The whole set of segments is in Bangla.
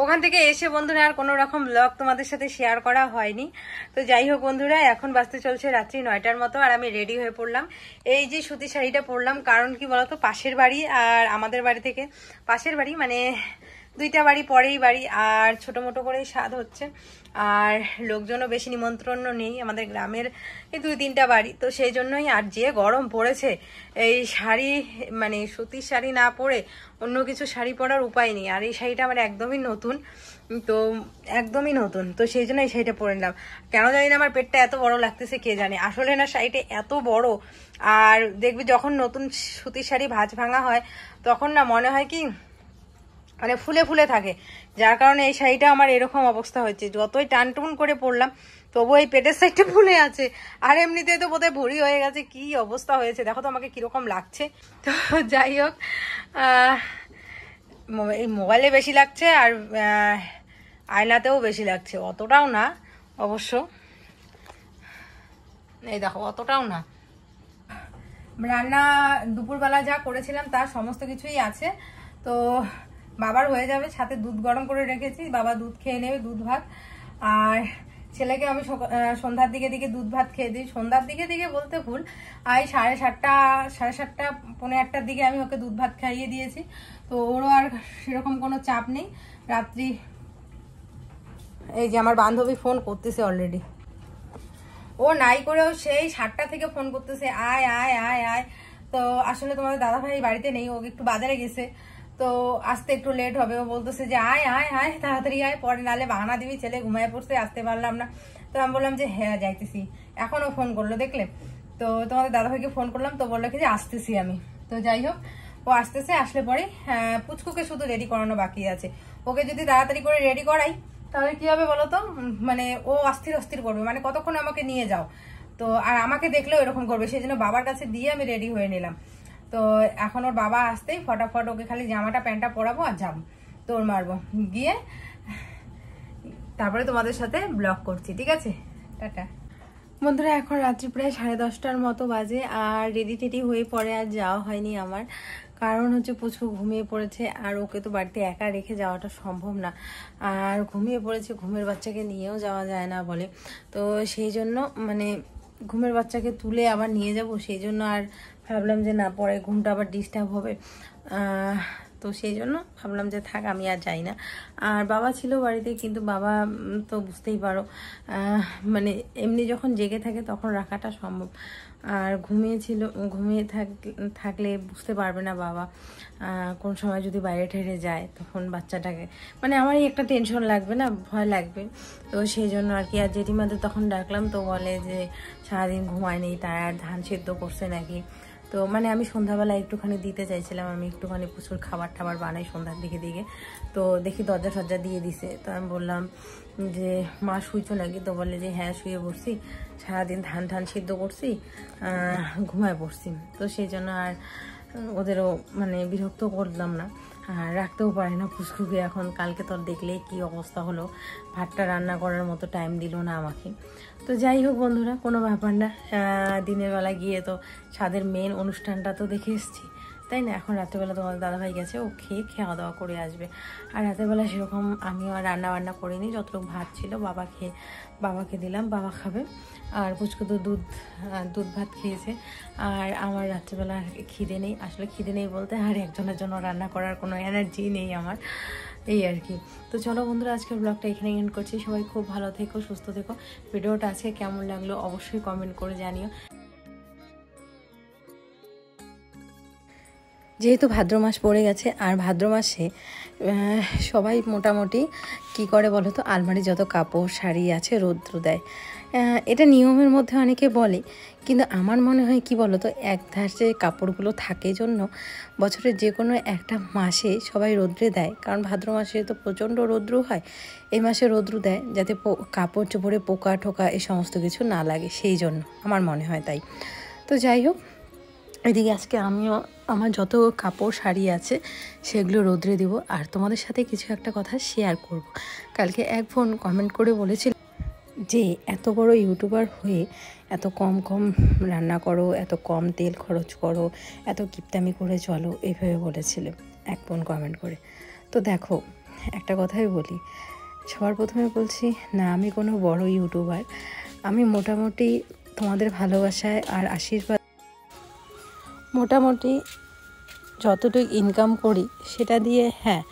ওখান থেকে এসে বন্ধুরা আর কোনো রকম ব্লগ তোমাদের সাথে শেয়ার করা হয়নি। তো যাই হোক বন্ধুরা, এখন বাজতে চলছে রাত্রি 9টার মতো, আর আমি রেডি হয়ে পড়লাম। এই যে সুতির শাড়িটা পরলাম, কারণ কি বলতো, পাশের বাড়ি আর আমাদের বাড়ি থেকে, পাশের বাড়ি মানে 2টা বাড়ি পরেই বাড়ি, আর ছোট মোটো করেই স্বাদ হচ্ছে, আর লোকজনও বেশি নিমন্ত্রণও নেই, আমাদের গ্রামের এই 2-3টা বাড়ি। তো সেই জন্যই, আর যে গরম পড়েছে, এই শাড়ি মানে সুতির শাড়ি না পরে অন্য কিছু শাড়ি পরার উপায় নেই। আর এই শাড়িটা আমার একদমই নতুন, তো একদমই নতুন, তো সেই জন্য এই শাড়িটা পরে নিলাম। কেন জানি না আমার পেটটা এত বড় লাগতেছে, কে জানে। আসলে না, শাড়িটা এত বড়, আর দেখবি যখন নতুন সুতির শাড়ি ভাঁজ ভাঙা হয় তখন না মনে হয় কি মানে ফুলে ফুলে থাকে, যার কারণে এই শাড়িটা আমার এরকম অবস্থা হয়েছে। যতই টানটুন করে পরলাম তবু এই পেটের সাইডটা ফুলে আছে, আর এমনিতে তো বোধহয় ভুঁড়ি হয়ে গেছে। কি অবস্থা হয়েছে দেখো তো আমাকে কিরকম লাগছে। তো যাই হোক, এই মোবাইলে বেশি লাগছে আর আয়নাতেও বেশি লাগছে, অতটাও না অবশ্য, এই দেখো অতটাও না। রান্না দুপুরবেলা যা করেছিলাম তার সমস্ত কিছুই আছে, তো বাবার হয়ে যাবে। সাথে দুধ গরম করে রেখেছি, বাবা দুধ খেয়ে নেবে, দুধ ভাত। আর ছেলেকে আমি সন্ধ্যার দিকে দুধ ভাত খেয়ে দিই। সন্ধ্যার দিকে বলতে ভুল, আর 7:30 পৌনে 8টার দিকে আমি ওকে দুধ ভাত খাইয়ে দিয়েছি। তো ওরও আর সেরকম কোনো চাপ নেই রাত্রি। এই যে আমার বান্ধবী ফোন করতেছে অলরেডি, ও নাই করেও সেই 7টা থেকে ফোন করতেছে, আয় আয় আয় আয়। তো আসলে তোমাদের দাদাভাই বাড়িতে নেই, ও একটু বাজারে গেছে, তো আসতে একটু লেট হবে। ও বলতেছে যে আয় আয় আয়, তাড়াতাড়ি আয়, পরে নালে বাহানা দিবি, ছেলে ঘুমায় পড়ছে, আসতে পারলাম না। তো আমি বললাম যে হ্যাঁ যাইতেছি। এখনও ফোন করলো দেখলে। তো তোমাদের দাদাভাইকে ফোন করলাম, তো বললো কি যে আসতেছি আমি। তো যাই হোক, ও আসতেছে, আসলে পরে পুচকুকে শুধু রেডি করানো বাকি আছে। ওকে যদি তাড়াতাড়ি করে রেডি করাই তাহলে কি হবে বলতো, মানে ও অস্থির অস্থির করবে, মানে কতক্ষণ আমাকে নিয়ে যাও। তো আর আমাকে দেখলেও এরকম করবে, সেই জন্য বাবার কাছে দিয়ে আমি রেডি হয়ে নিলাম। তো এখন ওর বাবা আসতেই ফটাফট ওকে খালি জামাটা প্যান্টটা পরাবো আর যাবো, দৌড় মারবো, গিয়ে তারপরে তোমাদের সাথে ব্লগ করছি, ঠিক আছে? টাটা বন্ধুরা। এখন রাত্রি প্রায় 10:30টার মতো বাজে, আর রেডি টেডি হয়ে পরে আর যাওয়া হয়নি আমার, কারণ হচ্ছে পুচকু ঘুমিয়ে পড়েছে, আর ওকে তো বাড়িতে একা রেখে যাওয়াটা সম্ভব না, আর ঘুমিয়ে পড়েছে, ঘুমের বাচ্চাকে নিয়েও যাওয়া যায় না বলে। তো সেই জন্য মানে ঘুমের বাচ্চাকে তুলে আবার নিয়ে যাব, সেই জন্য আর ভাবলাম যে না, পরে ঘুমটা আবার ডিস্টার্ব হবে। তো সেই জন্য ভাবলাম যে থাক, আমি আর যাই না। আর বাবা ছিল বাড়িতে, কিন্তু বাবা তো বুঝতেই পারো, মানে এমনি যখন জেগে থাকে তখন রাখাটা সম্ভব, আর ঘুমিয়ে থাকলে বুঝতে পারবে না বাবা। কোন সময় যদি বাইরে ঠেরে যায় তখন বাচ্চাটাকে, মানে আমারই একটা টেনশন লাগবে না, ভয় লাগবে। তো সেই জন্য আর কি। আর জেঠিমাদের তখন ডাকলাম, তো বলে যে সারাদিন ঘুমায়নি, তার আর ধান সেদ্ধ করছে নাকি। তো মানে আমি সন্ধ্যাবেলা একটুখানি দিতে চাইছিলাম, আমি একটুখানি প্রচুর খাবার টাবার বানাই সন্ধ্যার দিকে। তো দেখি দরজা টরজা দিয়ে দিছে। তো আমি বললাম যে মা শুইছো নাকি? তো বলে যে হ্যাঁ শুয়ে পড়ছি, সারাদিন ধান সিদ্ধ করছি, ঘুমায় পড়ছি। তো সেই জন্য আর ওদেরও মানে বিরক্ত করলাম না, আর রাখতেও পারি না পুচকুকে এখন। কালকে তোর দেখলে কি অবস্থা হলো, ভাতটা রান্না করার মতো টাইম দিল না আমাকে। তো যাই হোক বন্ধুরা, কোনো ব্যাপার না, দিনের বেলা গিয়ে তো ছাদের মেন অনুষ্ঠানটা তো দেখে এসেছি, তাই না? এখন রাত্রেবেলা তোমাদের দাদাভাই গেছে, ও খাওয়া দাওয়া করে আসবে। আর রাতেরবেলা সেরকম আমিও আর রান্না বান্না করিনি, যতটুকু ভাত ছিল বাবাকে দিলাম, বাবা খাবে। আর পুচকু তো দুধ ভাত খেয়েছে। আর আমার রাত্রেবেলা খিদে নেই, আসলে খিদে নেই বলতে আর একজনের জন্য রান্না করার কোনো এনার্জি নেই আমার, এই আর কি। তো চলো বন্ধুরা, আজকের ব্লগটা এখানে এন্ড করছি। সবাই খুব ভালো থেকো, সুস্থ থেকো। ভিডিওটা আজকে কেমন লাগলো অবশ্যই কমেন্ট করে জানিও। যেহেতু ভাদ্র মাস পড়ে গেছে, আর ভাদ্র মাসে সবাই মোটামুটি কি করে বলো তো, আলমারি যত কাপড় শাড়ি আছে রৌদ্র দেয়। এটা নিয়মের মধ্যে অনেকে বলে, কিন্তু আমার মনে হয় কি বলো তো, এক ধারে কাপড়গুলো থাকে জন্য বছরের যে কোনো একটা মাসে সবাই রৌদ্রে দেয়, কারণ ভাদ্র মাসে তো প্রচণ্ড রৌদ্র হয়। এই মাসে রৌদ্র দেয় যাতে কাপড় চোপড়ে পোকা টোকা এই সমস্ত কিছু না লাগে, সেই জন্য আমার মনে হয় তাই। তো যাই হোক, এদিকে আজকে আমিও আমার যত কাপড় শাড়ি আছে সেগুলো রোদ্রে দিব, আর তোমাদের সাথে কিছু একটা কথা শেয়ার করব। কালকে এক বোন কমেন্ট করে বলেছিল যে এত বড় ইউটিউবার হয়ে এত কম রান্না করো, এত কম তেল খরচ করো, এত কিপটামি করে চলো, এইভাবে বলেছিল এক বোন কমেন্ট করে। তো দেখো, একটা কথাই বলি, সবার প্রথমে বলছি না আমি কোনো বড় ইউটিউবার, আমি মোটামুটি তোমাদের ভালোবাসায় আর আশীর্বাদ মোটামুটি যতটুকু ইনকাম করি সেটা দিয়ে, হ্যাঁ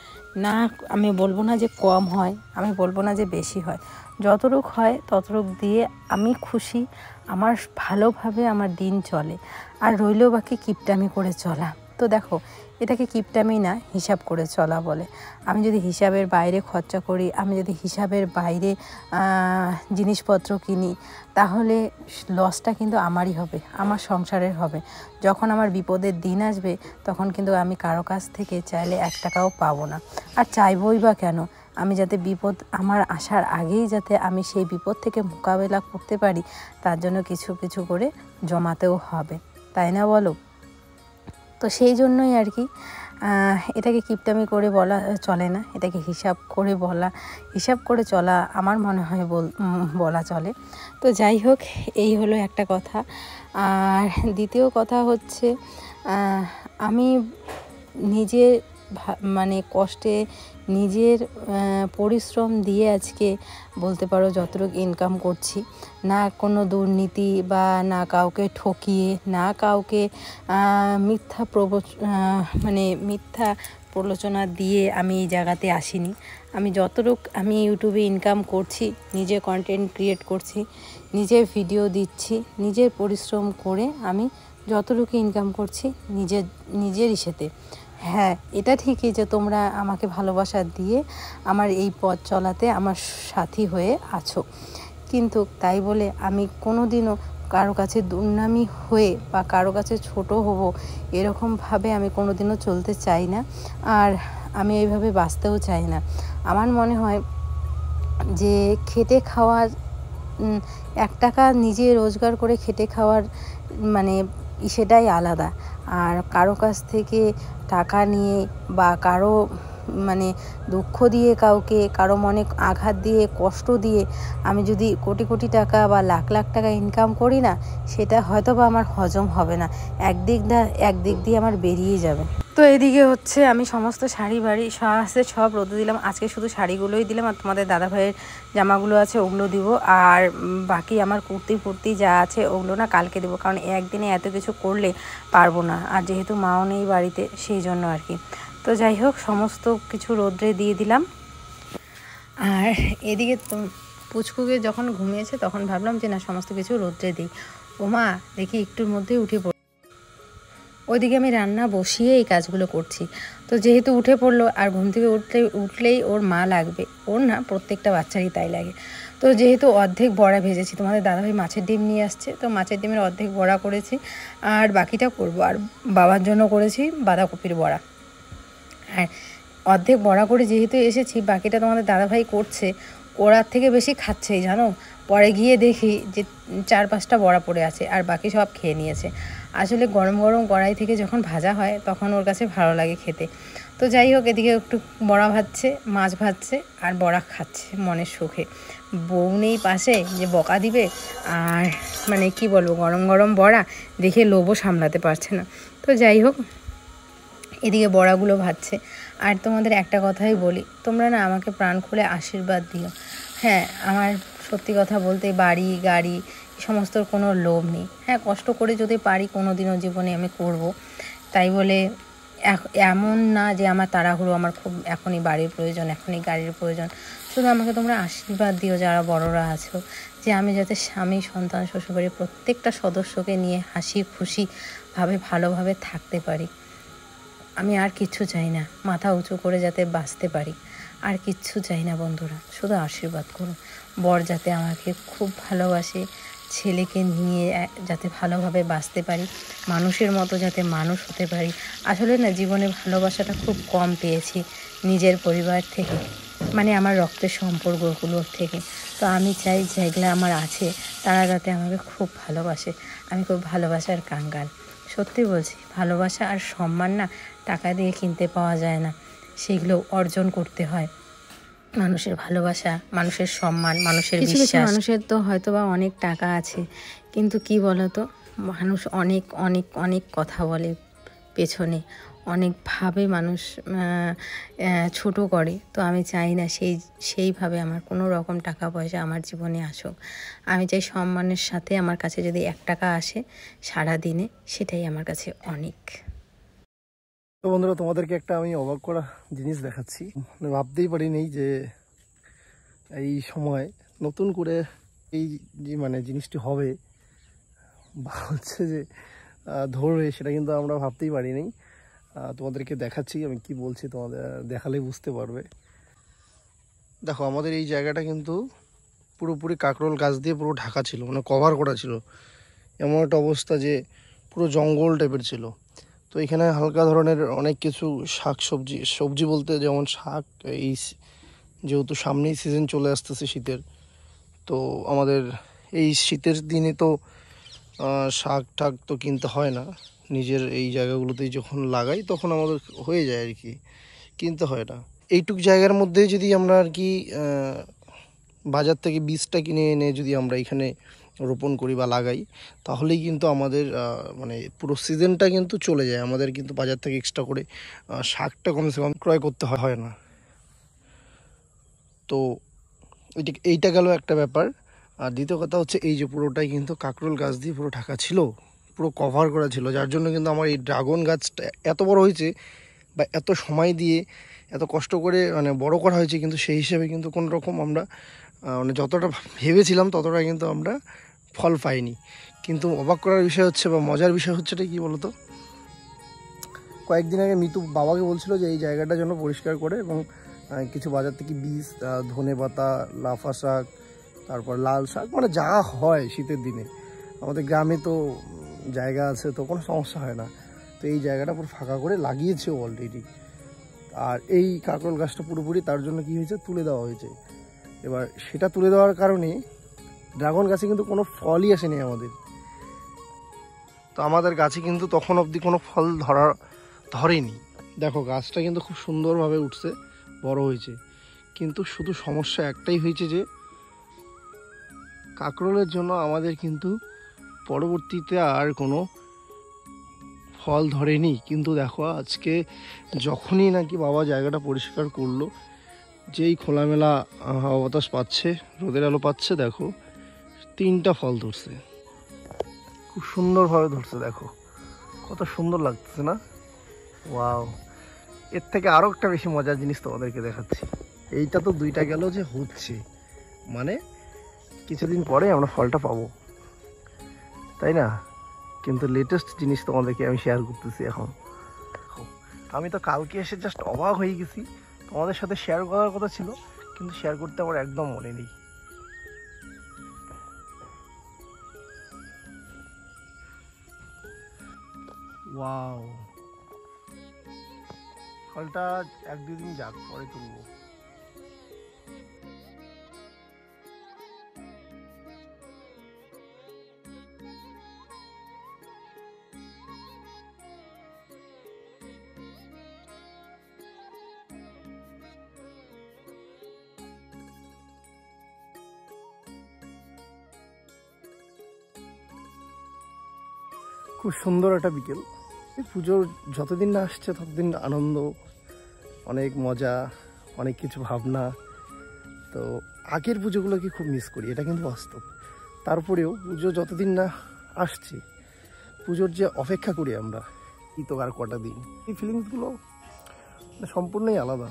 না আমি বলবো না যে কম হয়, আমি বলবো না যে বেশি হয়, যতটুকু হয় ততটুকু দিয়ে আমি খুশি, আমার ভালোভাবে আমার দিন চলে। আর রইলেও বাকি কিপটামি করে চলা, তো দেখো এটাকে কিপটামি না, হিসাব করে চলা বলে। আমি যদি হিসাবের বাইরে খরচা করি, আমি যদি হিসাবের বাইরে জিনিসপত্র কিনি, তাহলে লসটা কিন্তু আমারই হবে, আমার সংসারের হবে। যখন আমার বিপদের দিন আসবে তখন কিন্তু আমি কারো কাছ থেকে চাইলে 1 টাকাও পাবো না। আর চাইবই বা কেন? আমি যাতে বিপদ আমার আসার আগেই যাতে আমি সেই বিপদ থেকে মোকাবেলা করতে পারি, তার জন্য কিছু কিছু করে জমাতেও হবে, তাই না বলো? তো সেই জন্যই আর কি এটাকে কিপটামি করে বলা চলে না, এটাকে হিসাব করে চলা আমার মনে হয় বলা চলে। তো যাই হোক, এই হলো একটা কথা। আর দ্বিতীয় কথা হচ্ছে, আমি নিজে মানে কষ্টে নিজের পরিশ্রম দিয়ে আজকে বলতে পারো যতটুকু ইনকাম করছি, না কোনো দুর্নীতি বা না কাউকে ঠকিয়ে, না কাউকে মিথ্যা প্ররোচনা দিয়ে আমি এই জায়গাতে আসিনি। আমি যতটুকু আমি ইউটিউবে ইনকাম করছি, নিজে কন্টেন্ট ক্রিয়েট করছি, নিজে ভিডিও দিচ্ছি, নিজের পরিশ্রম করে আমি যতটুকু ইনকাম করছি নিজের ইসেতে। হ্যাঁ, এটা ঠিকই যে তোমরা আমাকে ভালোবাসা দিয়ে আমার এই পথ চলাতে আমার সাথী হয়ে আছো, কিন্তু তাই বলে আমি কোনো দিনও কারো কাছে দুর্নামি হয়ে বা কারো কাছে ছোট হব এরকমভাবে আমি কোনো দিনও চলতে চাই না, আর আমি এইভাবে বাঁচতেও চাই না। আমার মনে হয় যে খেটে খাওয়ার 1 টাকা নিজে রোজগার করে খেটে খাওয়ার মানে সেটাই আলাদা। আর কারো কাছ থেকে টাকা নিয়ে বা কারো মানে দুঃখ দিয়ে কারো মনে আঘাত দিয়ে কষ্ট দিয়ে আমি যদি কোটি কোটি টাকা বা লাখ লাখ টাকা ইনকাম করি না, সেটা হয়তো বা আমার হজম হবে না, একদিক দিয়ে আমার বেরিয়ে যাবে। তো এদিকে হচ্ছে আমি সমস্ত শাড়ি সব রোদে দিলাম, আজকে শুধু শাড়িগুলোই দিলাম, আর তোমাদের দাদাভাইয়ের জামাগুলো আছে ওগুলো দিব, আর বাকি আমার কুর্তি যা আছে ওগুলো না কালকে দেবো, কারণ একদিনে এত কিছু করলে পারবো না, আর যেহেতু মাও নেই বাড়িতে সেই জন্য আর কি। তো যাই হোক, সমস্ত কিছু রোদ্রে দিয়ে দিলাম। আর এদিকে তো পুচকুকে যখন ঘুমিয়েছে তখন ভাবলাম যে না সমস্ত কিছু রোদ্রে দিই। ওমা দেখি একটুর মধ্যেই উঠে পড়ল, ওইদিকে আমি রান্না বসিয়ে এই কাজগুলো করছি। তো যেহেতু উঠে পড়লো, আর ঘুম থেকে উঠলেই ওর মা লাগবে, ওর না প্রত্যেকটা বাচ্চারই তাই লাগে। তো যেহেতু অর্ধেক বড়া ভেজেছি, তোমাদের দাদাভাই মাছের ডিম নিয়ে আসছে, তো মাছের ডিমের অর্ধেক বড়া করেছি, আর বাকিটা করব। আর বাবার জন্য করেছি বাঁধাকপির বড়া। হ্যাঁ, অর্ধেক বড়া করে যেহেতু এসেছি, বাকিটা তোমাদের দাদাভাই করছে, ওরার থেকে বেশি খাচ্ছেই জানো। পরে গিয়ে দেখি যে 4-5টা বড়া পড়ে আছে, আর বাকি সব খেয়ে নিয়েছে। আসলে গরম গরম কড়াই থেকে যখন ভাজা হয় তখন ওর কাছে ভালো লাগে খেতে। তো যাই হোক, এদিকে একটু বড়া ভাজছে, মাছ ভাজছে, আর বড়া খাচ্ছে মনের সুখে। বউ নেই পাশে যে বকা দিবে, আর মানে কি বলবো, গরম গরম বড়া দেখে লোভও সামলাতে পারছে না। তো যাই হোক, এদিকে বড়াগুলো ভাজছে। আর তোমাদের একটা কথাই বলি, তোমরা না আমাকে প্রাণ খুলে আশীর্বাদ দিও। হ্যাঁ, আমার সত্যি কথা বলতে বাড়ি গাড়ি সমস্তর কোনো লোভ নেই। হ্যাঁ, কষ্ট করে যদি পারি কোনো দিনও জীবনে আমি করব, তাই বলে এমন না যে আমার তাড়াহুড়ো, আমার খুব এখনই বাড়ির প্রয়োজন, এখনই গাড়ির প্রয়োজন। শুধু আমাকে তোমরা আশীর্বাদ দিও যারা বড়রা আছো, যে আমি যাতে স্বামী, সন্তান, শ্বশুরবাড়ির প্রত্যেকটা সদস্যকে নিয়ে হাসি খুশিভাবে ভালোভাবে থাকতে পারি। আমি আর কিচ্ছু চাই না, মাথা উঁচু করে যাতে বাঁচতে পারি, আর কিচ্ছু চাই না বন্ধুরা, শুধু আশীর্বাদ করুন। বর যাতে আমাকে খুব ভালোবাসে, ছেলেকে নিয়ে যাতে ভালোভাবে বাঁচতে পারি, মানুষের মতো যাতে মানুষ হতে পারি। আসলে না জীবনে ভালোবাসাটা খুব কম পেয়েছি নিজের পরিবার থেকে, মানে আমার রক্তের সম্পর্কগুলোর থেকে। তো আমি চাই যেগুলো আমার আছে তারা যাতে আমাকে খুব ভালোবাসে। আমি খুব ভালোবাসার কাঙ্গাল, সত্যি বলছি। ভালোবাসা আর সম্মান না টাকা দিয়ে কিনতে পাওয়া যায় না, সেগুলো অর্জন করতে হয়। মানুষের ভালোবাসা, মানুষের সম্মান, মানুষের বিশ্বাস। মানুষের তো হয়তো বা অনেক টাকা আছে, কিন্তু কি বলতো, মানুষ অনেক অনেক অনেক কথা বলে পেছনে, অনেকভাবে মানুষ ছোট করে। তো আমি চাই না সেইভাবে আমার কোনো রকম টাকা পয়সা আমার জীবনে আসুক। আমি চাই সম্মানের সাথে আমার কাছে যদি 1 টাকা আসে সারা দিনে, সেটাই আমার কাছে অনেক। তো বন্ধুরা, তোমাদেরকে একটা আমি অবাক করা জিনিস দেখাচ্ছি। ভাবতেই পারিনি যে এই সময় নতুন করে এই যে জিনিসটি হবে বা হচ্ছে যে ধরবে, সেটা কিন্তু আমরা ভাবতেই পারিনি। তোমাদেরকে দেখাচ্ছি, আমি কি বলছি তোমাদের দেখালে বুঝতে পারবে। দেখো, আমাদের এই জায়গাটা কিন্তু পুরোপুরি কাঁকরোল গাছ দিয়ে পুরো ঢাকা ছিল, কভার করা ছিল। এমন একটা অবস্থা যে পুরো জঙ্গল টাইপের ছিল। তো এখানে হালকা ধরনের অনেক কিছু সবজি বলতে যেমন শাক, এই যেহেতু সামনেই সিজন চলে আসতেছে শীতের, তো আমাদের এই শীতের দিনে তো শাক ঠাক তো কিনতে হয় না, নিজের এই জায়গাগুলোতেই যখন লাগাই তখন আমাদের হয়ে যায় আর কি, কিনতে হয় না। এইটুক জায়গার মধ্যে যদি আমরা আর কি বাজার থেকে বীজটা কিনে এনে যদি আমরা এখানে রোপণ করি বা লাগাই, তাহলেই কিন্তু আমাদের পুরো সিজনটা কিন্তু চলে যায়। আমাদের কিন্তু বাজার থেকে এক্সট্রা করে শাকটা কমসে কম ক্রয় করতে হয় না। তো এইটা গেল একটা ব্যাপার। আর দ্বিতীয় কথা হচ্ছে, এই যে পুরোটাই কিন্তু কাঁকরোল গাছ দিয়ে পুরো ঢাকা ছিল, পুরো কভার করা ছিল, যার জন্য কিন্তু আমার এই ড্রাগন গাছটা এত বড় হয়েছে বা এত সময় দিয়ে এত কষ্ট করে বড় করা হয়েছে, কিন্তু সেই হিসেবে কিন্তু কোনো রকম আমরা যতটা ভেবেছিলাম ততটা কিন্তু আমরা ফল পাইনি। কিন্তু অবাক করার বিষয় হচ্ছে বা মজার বিষয় হচ্ছে এটা কী বলতো, কয়েকদিন আগে মিতু বাবাকে বলছিল যে এই জায়গাটা যেন পরিষ্কার করে এবং কিছু বাজার থেকে বীজ, ধনে পাতা, লাফা শাক, তারপর লাল শাক, যা হয় শীতের দিনে। আমাদের গ্রামে তো জায়গা আছে, তো কোনো সমস্যা হয় না। তো এই জায়গাটা পুরো ফাঁকা করে লাগিয়েছেও অলরেডি। আর এই কাঁকরোল গাছটা পুরোপুরি তার জন্য কি হয়েছে, তুলে দেওয়া হয়েছে। এবার সেটা তুলে দেওয়ার কারণে ড্রাগন গাছে কিন্তু কোনো ফলই আসেনি আমাদের। তো আমাদের গাছে কিন্তু তখন অবধি কোনো ফল ধরেনি। দেখো, গাছটা কিন্তু খুব সুন্দরভাবে উঠছে, বড় হয়েছে, কিন্তু শুধু সমস্যা একটাই হয়েছে যে কাঁকরোলের জন্য আমাদের কিন্তু পরবর্তীতে আর কোনো ফল ধরেনি। কিন্তু দেখো, আজকে যখনই নাকি বাবা জায়গাটা পরিষ্কার করলো, যেই খোলামেলা হাওয়া বাতাস পাচ্ছে, রোদের আলো পাচ্ছে, দেখো 3টা ফল ধরছে, খুব সুন্দরভাবে ধরছে। দেখো কত সুন্দর লাগতেছে না? ওয়াও! এর থেকে আরও একটা বেশি মজার জিনিস তোমাদেরকে দেখাচ্ছি। এইটা তো 2টা গেল যে হচ্ছে, কিছুদিন পরে আমরা ফলটা পাবো, তাই না? কিন্তু লেটেস্ট জিনিস তোমাদেরকে আমি শেয়ার করতেছি এখন। আমি তো কালকে এসে জাস্ট অবাক হয়ে গেছি, তোমাদের সাথে শেয়ার করার কথা ছিল কিন্তু শেয়ার করতে আমার একদম মনে নেই। ওয়াও! ফলটা 1-2 দিন যাক, পরে তুলবো। খুব সুন্দর একটা বিকেল। এই পুজোর যতদিন না আসছে ততদিন আনন্দ, অনেক মজা, অনেক কিছু ভাবনা। তো আগের পুজোগুলোকে খুব মিস করি, এটা কিন্তু বাস্তব। তারপরেও পুজো যতদিন না আসছে, পুজোর যে অপেক্ষা করি আমরা, এই তো আর কটা দিন, এই ফিলিংসগুলো সম্পূর্ণই আলাদা।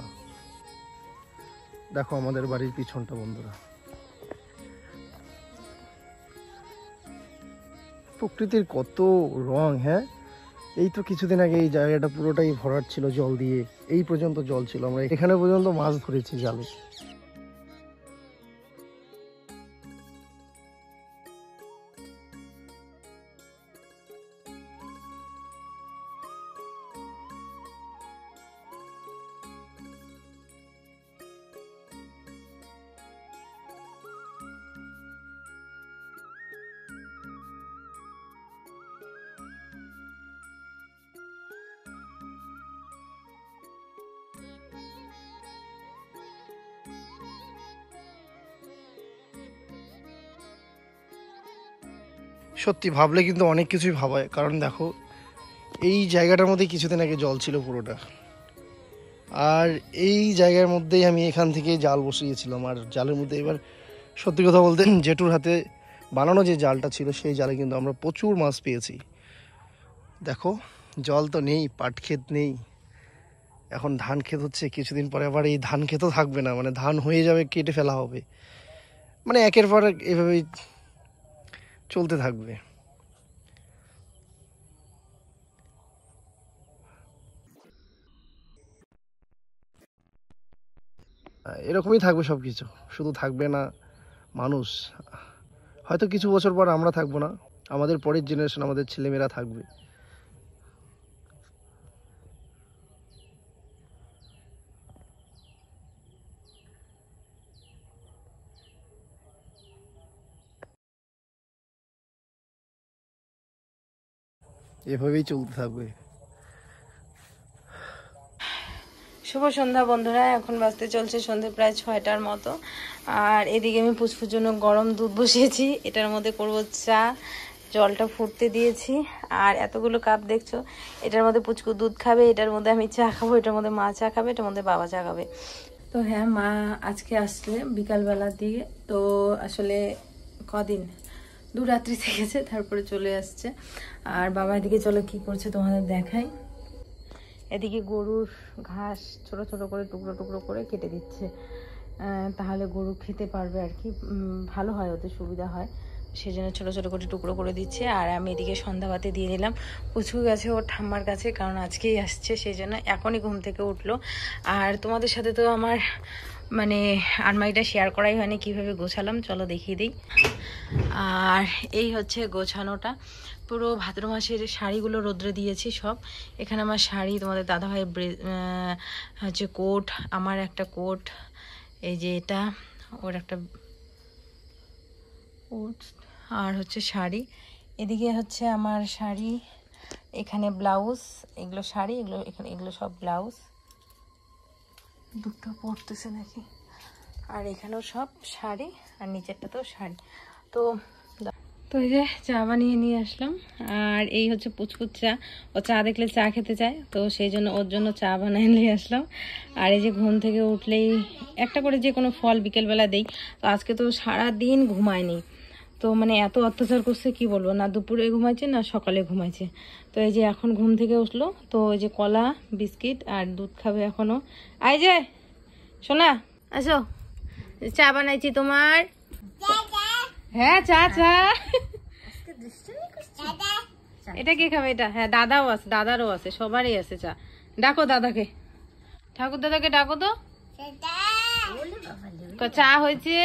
দেখো আমাদের বাড়ির পিছনটা বন্ধুরা, প্রকৃতির কত রং। হ্যাঁ, এই তো কিছুদিন আগে এই জায়গাটা পুরোটাই ভরাট ছিল জল দিয়ে, এই পর্যন্ত জল ছিল, আমরা এখানে পর্যন্ত মাছ ধরেছি জালে। সত্যি ভাবলে কিন্তু অনেক কিছুই ভাবায়, কারণ দেখো এই জায়গাটার মধ্যে কিছুদিন আগে জল ছিল পুরোটা, আর এই জায়গার মধ্যেই আমি এখান থেকে জাল বসিয়েছিলাম। আর জালের মধ্যে এবার সত্যি কথা বলতে জেঠুর হাতে বানানো যে জালটা ছিল সেই জালে কিন্তু আমরা প্রচুর মাছ পেয়েছি। দেখো জল তো নেই, পাট ক্ষেত নেই, এখন ধান ক্ষেত হচ্ছে, কিছুদিন পরে আবার এই ধান ক্ষেতও থাকবে না, মানে ধান হয়ে যাবে, কেটে ফেলা হবে, মানে একের পর এক এভাবেই চলতে থাকবে। এরকমই থাকবে সব কিছু, শুধু থাকবে না মানুষ, হয়তো কিছু বছর পর আমরা থাকবো না, আমাদের পরের জেনারেশন, আমাদের ছেলেমেয়েরা থাকবে। এভাবেই চলতে থাকবে। শুভ সন্ধ্যা বন্ধুরা, এখন বাজতে চলছে সন্ধ্যে প্রায় 6টার মতো। আর এদিকে আমি পুচকুর জন্য গরম দুধ বসিয়েছি, এটার মধ্যে করব চা, জলটা ফুটতে দিয়েছি। আর এতগুলো কাপ দেখছো, এটার মধ্যে পুচকু দুধ খাবে, এটার মধ্যে আমি চা খাবো, এটার মধ্যে মা চা খাবে, এটার মধ্যে বাবা চা খাবে। তো হ্যাঁ, মা আজকে আসলে বিকালবেলার দিকে, তো আসলে কদিন 2 রাত্রি থেকেছে, তারপরে চলে আসছে। আর বাবা এদিকে চলো কি করছে তোমাদের দেখাই। এদিকে গরুর ঘাস ছোট ছোট করে টুকরো টুকরো করে কেটে দিচ্ছে, তাহলে গরু খেতে পারবে আর কি, ভালো হয়, ওতে সুবিধা হয়, সেই জন্য ছোটো ছোটো করে টুকরো করে দিচ্ছে। আর আমি এদিকে সন্ধ্যাবাতি দিয়ে নিলাম। পুচকু গেছে ওর ঠাম্মার কাছে, কারণ আজকেই আসছে, সেই জন্য এখনই ঘুম থেকে উঠলো। আর তোমাদের সাথে তো আমার মানে আলমারিটা শেয়ার করাই হয়নি, কীভাবে গোছালাম চলো দেখিয়ে দিই। আর এই হচ্ছে গোছানোটা, পুরো ভাদ্র মাসের শাড়িগুলো রোদ্রে দিয়েছি সব। এখানে আমার শাড়ি, তোমাদের দাদাভাই হচ্ছে কোট, আমার একটা কোট, এই যে এটা ওর একটা কোট, আর হচ্ছে শাড়ি। এদিকে হচ্ছে আমার শাড়ি, এখানে ব্লাউজ, এগুলো শাড়ি, এগুলো এখানে, এগুলো সব ব্লাউজ, দুটো পরতেছে নাকি। আর এখানেও সব শাড়ি, আর নিচেরটাতেও শাড়ি। তো এই যে চা বানিয়ে নিয়ে আসলাম। আর এই হচ্ছে পুচকুর চা, ও চা দেখলে চা খেতে চায়, তো সেই জন্য ওর জন্য চা বানিয়ে নিয়ে আসলাম। আর এই যে ঘুম থেকে উঠলেই একটা করে যে কোনো ফল বিকেলবেলা দেই। তো আজকে তো সারাদিন ঘুমায়নি, তো মানে এত অত্যাচার করছে কি বলবো, না দুপুরে ঘুমাইছে না সকালে ঘুমাইছে। তো এই যে এখন ঘুম থেকে উঠলো, তো এই যে কলা, বিস্কিট আর দুধ খাবে এখনো। আই যে শোনা, আসো, চা বানাইছি তোমার। হ্যাঁ চা চা, এটা কে খাবে? এটা হ্যাঁ দাদাও আছে, দাদারও আছে, সবারই আছে চা। ডাকো দাদাকে, ঠাকুর দাদাকে ডাকো তো, চা হয়েছে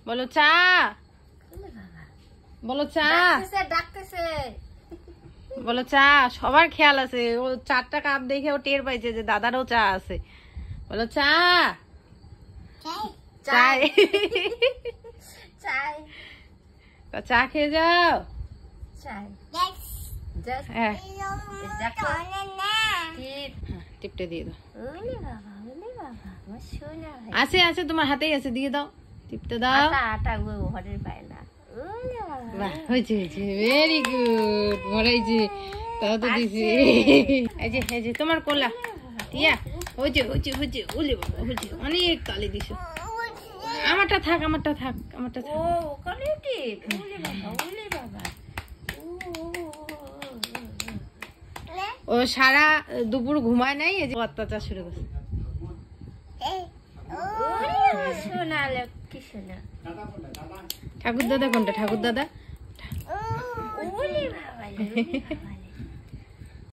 বলো, চা বলো, চা বলো, চা। সবার খেয়াল আছে, ও 4টা কাপ দেখে ও টের পাইছে যে দাদারও চা আছে। বলো চা, চাই, চা খেয়ে যাও। হ্যাঁ টিপটে দিয়ে দাও, আছে আছে তোমার হাতেই আছে, দিয়ে দাও, টিপতে দাও। বাহ হয়েছে হয়েছে, ভেরি গুড, মরাইছে, তাও তো দিছি। এই যে তোমার কোলা, টিয়া হয়েছে হয়েছে হয়েছে, ওলে বাবা হয়েছে, অনেক তালি দিছো। আমারটা থাক, আমারটা থাক, আমারটা থাক। ও সারা দুপুর ঘুমায় নাই, এই যে অত্যাচার শুরু করছে। ঠাকুর দাদা কোনটা? ঠাকুর দাদা